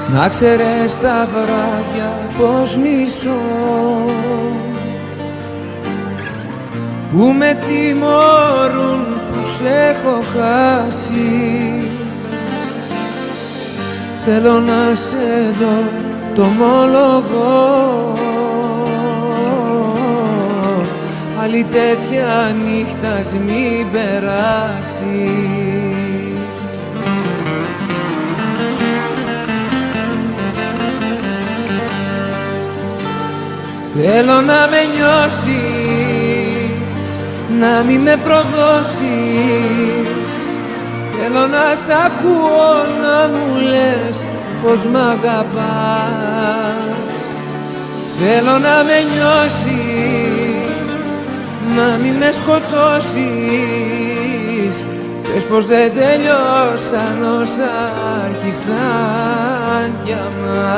Να ξέρεις τα βράδια πως μισώ, που με τιμωρούν που σ' έχω χάσει. Θέλω να σε δω, το ομολογώ, άλλη τέτοια νύχτα ας μην περάσει. Θέλω να με νιώσεις, να μη με προδώσεις. Θέλω να σ' ακούω να μου λες πως μ' αγαπάς. Θέλω να με νιώσεις, να μη με σκοτώσεις. Πες πως δεν τελειώσαν όσα άρχισαν για μας.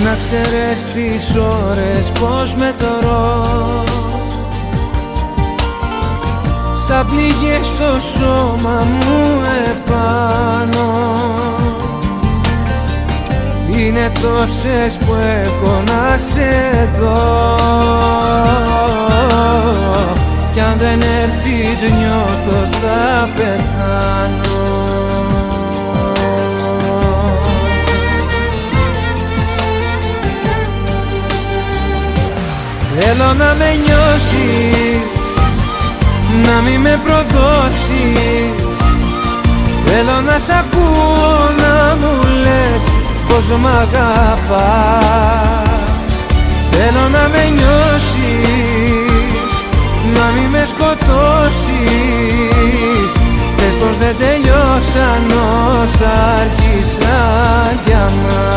Να ξέρεις τις ώρες πως μετρώ, σαν πληγές στο σώμα μου επάνω. Είναι τόσες που έχω να σε δω, κι αν δεν έρθεις νιώθω θα πεθάνω. Θέλω να με νιώσεις, να μη με προδώσεις. Θέλω να σ' ακούω να μου λες πως μ' αγαπάς. Θέλω να με νιώσεις, να μη με σκοτώσεις. Πες πως δεν τελειώσαν όσα άρχισαν για μας.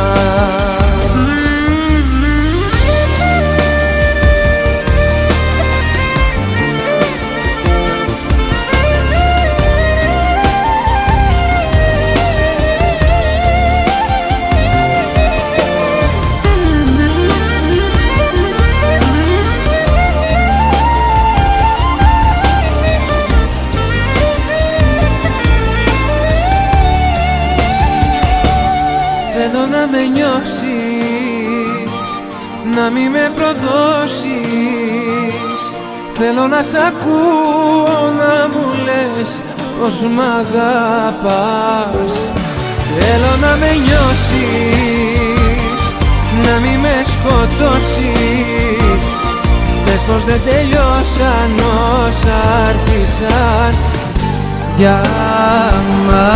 Θέλω να με νιώσεις, να μη με προδώσεις. Θέλω να σ' ακούω να μου λες πως μ' αγαπάς. Θέλω να με νιώσεις, να μη με σκοτώσεις. Πες πως δεν τελειώσαν όσα άρχισαν για μας.